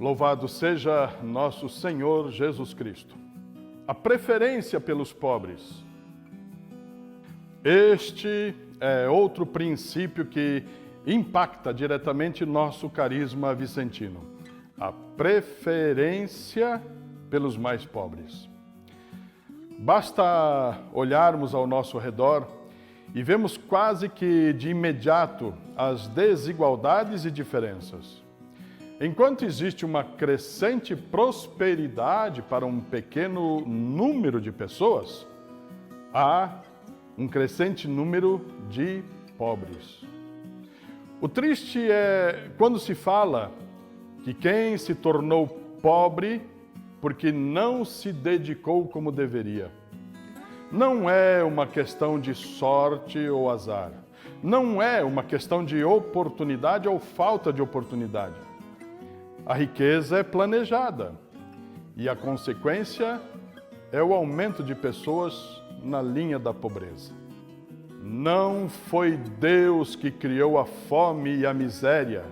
Louvado seja nosso Senhor Jesus Cristo. A preferência pelos pobres. Este é outro princípio que impacta diretamente nosso carisma vicentino. A preferência pelos mais pobres. Basta olharmos ao nosso redor e vemos quase que de imediato as desigualdades e diferenças. Enquanto existe uma crescente prosperidade para um pequeno número de pessoas, há um crescente número de pobres. O triste é quando se fala que quem se tornou pobre porque não se dedicou como deveria. Não é uma questão de sorte ou azar. Não é uma questão de oportunidade ou falta de oportunidade. A riqueza é planejada e a consequência é o aumento de pessoas na linha da pobreza. Não foi Deus que criou a fome e a miséria,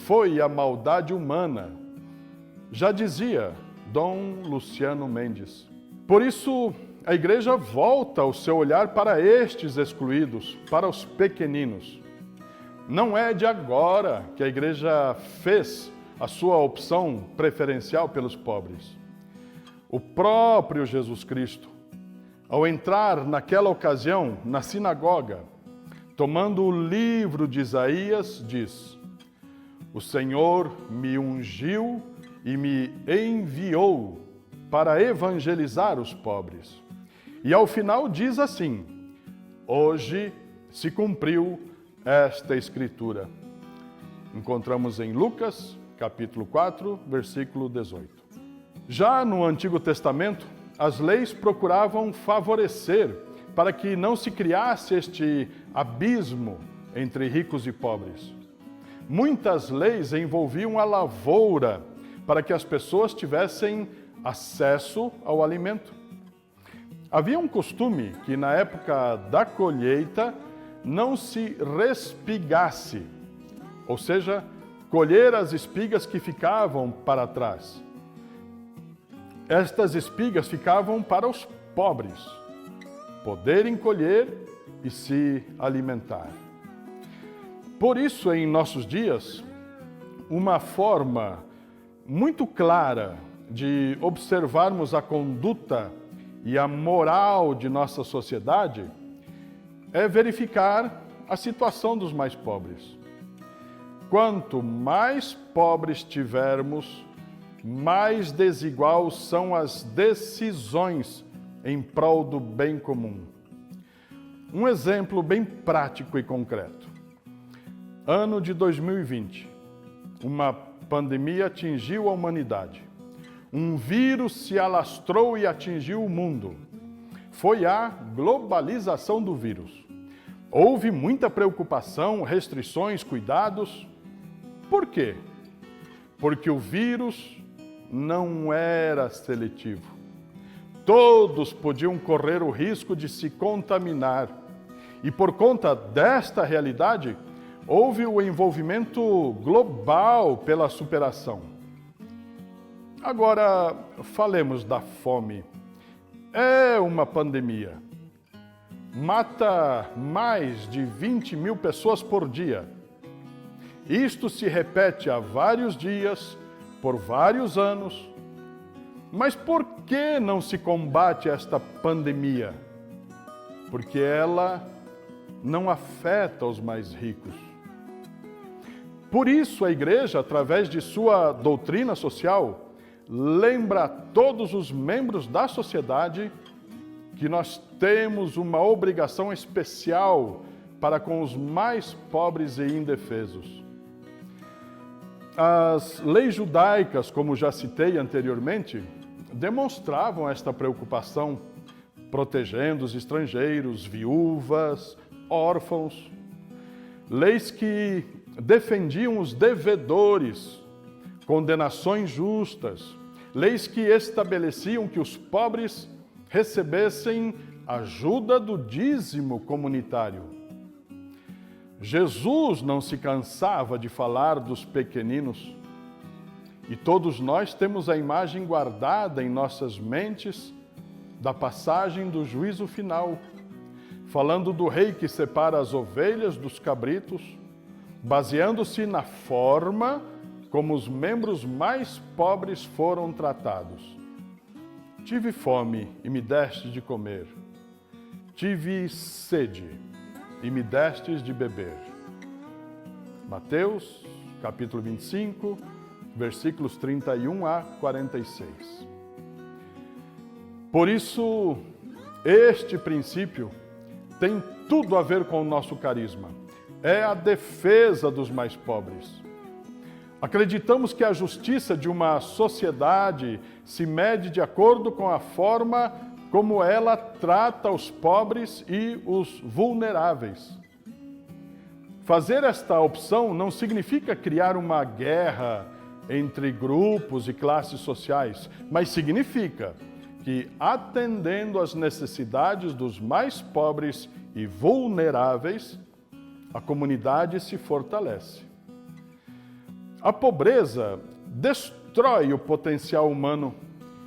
foi a maldade humana. Já dizia Dom Luciano Mendes. Por isso, a igreja volta o seu olhar para estes excluídos, para os pequeninos. Não é de agora que a igreja fez a sua opção preferencial pelos pobres. O próprio Jesus Cristo, ao entrar naquela ocasião na sinagoga, tomando o livro de Isaías, diz: "O Senhor me ungiu e me enviou para evangelizar os pobres." E ao final diz assim: "Hoje se cumpriu esta escritura." Encontramos em Lucas, capítulo 4, versículo 18. Já no Antigo Testamento, as leis procuravam favorecer para que não se criasse este abismo entre ricos e pobres. Muitas leis envolviam a lavoura para que as pessoas tivessem acesso ao alimento. Havia um costume que na época da colheita não se respigasse, ou seja, colher as espigas que ficavam para trás. Estas espigas ficavam para os pobres poderem colher e se alimentar. Por isso, em nossos dias, uma forma muito clara de observarmos a conduta e a moral de nossa sociedade é verificar a situação dos mais pobres. Quanto mais pobres tivermos, mais desigual são as decisões em prol do bem comum. Um exemplo bem prático e concreto. Ano de 2020. Uma pandemia atingiu a humanidade. Um vírus se alastrou e atingiu o mundo. Foi a globalização do vírus. Houve muita preocupação, restrições, cuidados. Por quê? Porque o vírus não era seletivo. Todos podiam correr o risco de se contaminar. E por conta desta realidade, houve o envolvimento global pela superação. Agora, falemos da fome. É uma pandemia. Mata mais de 20 mil pessoas por dia. Isto se repete há vários dias, por vários anos. Mas por que não se combate esta pandemia? Porque ela não afeta os mais ricos. Por isso a igreja, através de sua doutrina social, lembra a todos os membros da sociedade que nós temos uma obrigação especial para com os mais pobres e indefesos. As leis judaicas, como já citei anteriormente, demonstravam esta preocupação, protegendo os estrangeiros, viúvas, órfãos. Leis que defendiam os devedores, condenações justas, leis que estabeleciam que os pobres recebessem ajuda do dízimo comunitário. Jesus não se cansava de falar dos pequeninos. E todos nós temos a imagem guardada em nossas mentes da passagem do juízo final, falando do rei que separa as ovelhas dos cabritos, baseando-se na forma como os membros mais pobres foram tratados. Tive fome e me deste de comer. Tive sede e me destes de beber. Mateus, capítulo 25, versículos 31 a 46. Por isso, este princípio tem tudo a ver com o nosso carisma. É a defesa dos mais pobres. Acreditamos que a justiça de uma sociedade se mede de acordo com a forma como ela trata os pobres e os vulneráveis. Fazer esta opção não significa criar uma guerra entre grupos e classes sociais, mas significa que, atendendo às necessidades dos mais pobres e vulneráveis, a comunidade se fortalece. A pobreza destrói o potencial humano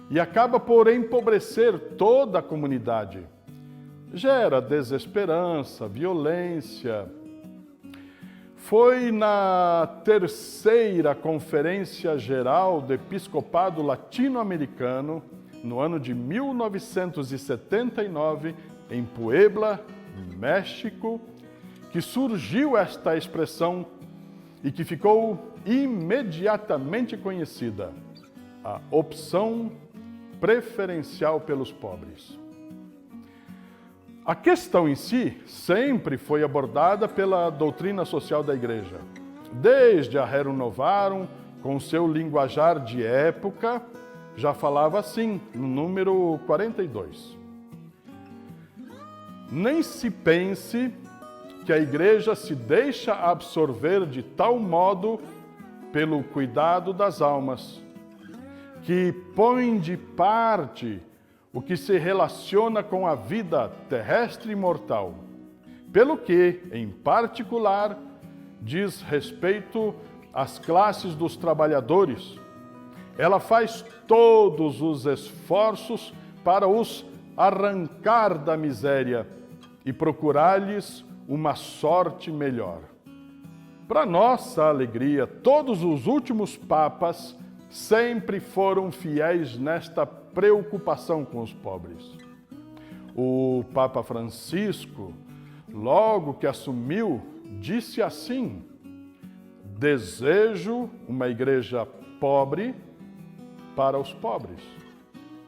e acaba por empobrecer toda a comunidade. Gera desesperança, violência. Foi na terceira Conferência Geral do Episcopado Latino-Americano, no ano de 1979, em Puebla, México, que surgiu esta expressão e que ficou imediatamente conhecida: a opção preferencial pelos pobres. A questão em si sempre foi abordada pela doutrina social da Igreja. Desde a Rerum Novarum, com seu linguajar de época, já falava assim, no número 42. Nem se pense que a Igreja se deixa absorver de tal modo pelo cuidado das almas, que põe de parte o que se relaciona com a vida terrestre e mortal, pelo que, em particular, diz respeito às classes dos trabalhadores. Ela faz todos os esforços para os arrancar da miséria e procurar-lhes uma sorte melhor. Para nossa alegria, todos os últimos papas sempre foram fiéis nesta preocupação com os pobres. O Papa Francisco, logo que assumiu, disse assim: desejo uma igreja pobre para os pobres.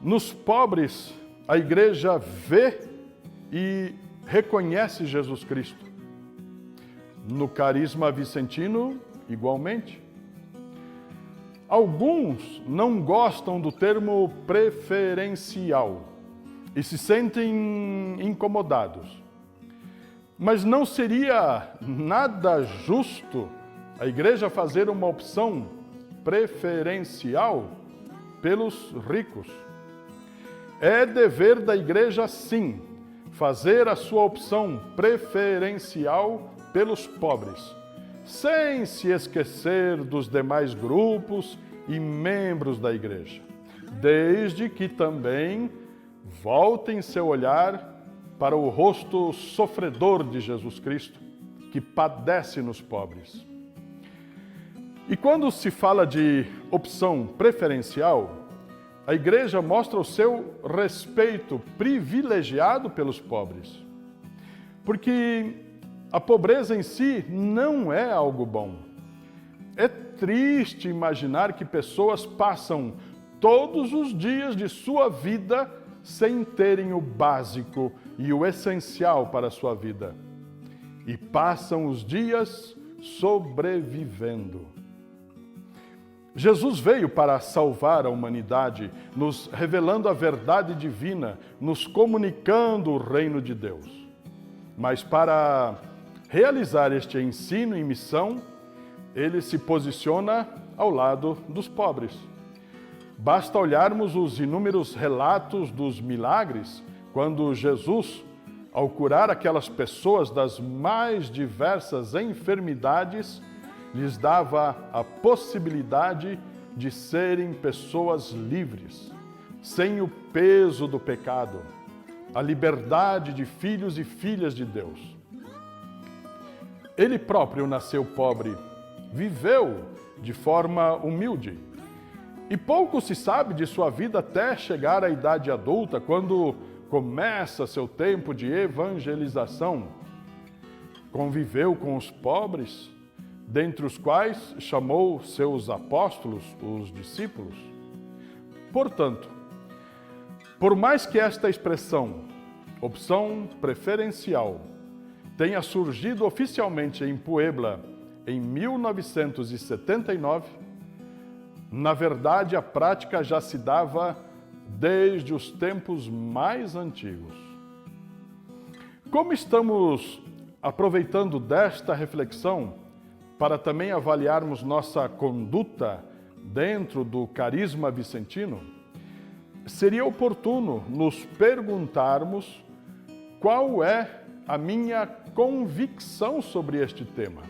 Nos pobres, a igreja vê e reconhece Jesus Cristo. No carisma vicentino, igualmente. Alguns não gostam do termo preferencial e se sentem incomodados. Mas não seria nada justo a igreja fazer uma opção preferencial pelos ricos. É dever da igreja, sim, fazer a sua opção preferencial pelos pobres, sem se esquecer dos demais grupos e membros da igreja, desde que também voltem seu olhar para o rosto sofredor de Jesus Cristo, que padece nos pobres. E quando se fala de opção preferencial, a igreja mostra o seu respeito privilegiado pelos pobres, porque a pobreza em si não é algo bom. É triste imaginar que pessoas passam todos os dias de sua vida sem terem o básico e o essencial para a sua vida. E passam os dias sobrevivendo. Jesus veio para salvar a humanidade, nos revelando a verdade divina, nos comunicando o reino de Deus. Mas para realizar este ensino e missão, ele se posiciona ao lado dos pobres. Basta olharmos os inúmeros relatos dos milagres, quando Jesus, ao curar aquelas pessoas das mais diversas enfermidades, lhes dava a possibilidade de serem pessoas livres, sem o peso do pecado, a liberdade de filhos e filhas de Deus. Ele próprio nasceu pobre, viveu de forma humilde, e pouco se sabe de sua vida até chegar à idade adulta, quando começa seu tempo de evangelização. Conviveu com os pobres, dentre os quais chamou seus apóstolos, os discípulos. Portanto, por mais que esta expressão, opção preferencial, tenha surgido oficialmente em Puebla em 1979, na verdade a prática já se dava desde os tempos mais antigos. Como estamos aproveitando desta reflexão para também avaliarmos nossa conduta dentro do carisma vicentino, seria oportuno nos perguntarmos qual é a minha convicção sobre este tema.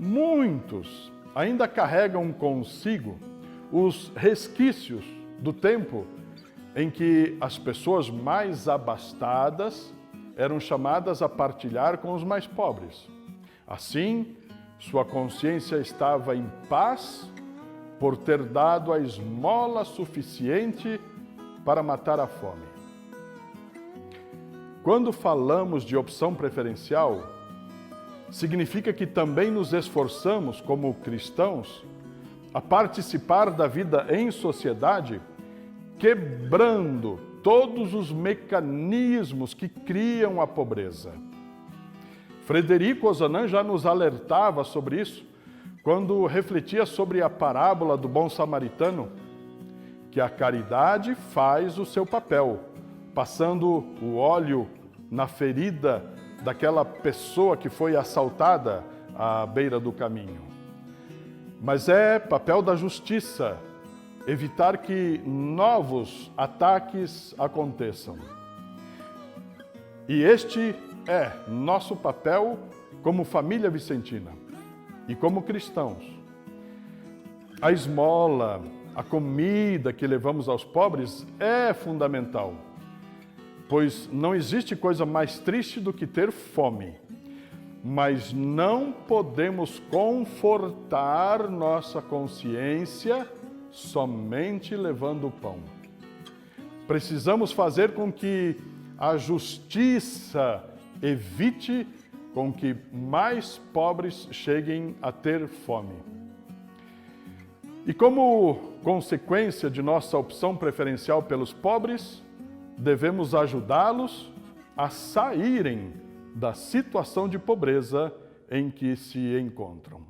Muitos ainda carregam consigo os resquícios do tempo em que as pessoas mais abastadas eram chamadas a partilhar com os mais pobres. Assim, sua consciência estava em paz por ter dado a esmola suficiente para matar a fome. Quando falamos de opção preferencial, significa que também nos esforçamos, como cristãos, a participar da vida em sociedade, quebrando todos os mecanismos que criam a pobreza. Frederico Ozanam já nos alertava sobre isso quando refletia sobre a parábola do bom samaritano, que a caridade faz o seu papel, passando o óleo na ferida daquela pessoa que foi assaltada à beira do caminho. Mas é papel da justiça evitar que novos ataques aconteçam. E este é nosso papel como família vicentina e como cristãos. A esmola, a comida que levamos aos pobres é fundamental, pois não existe coisa mais triste do que ter fome. Mas não podemos confortar nossa consciência somente levando o pão. Precisamos fazer com que a justiça evite com que mais pobres cheguem a ter fome. E como consequência de nossa opção preferencial pelos pobres, devemos ajudá-los a saírem da situação de pobreza em que se encontram.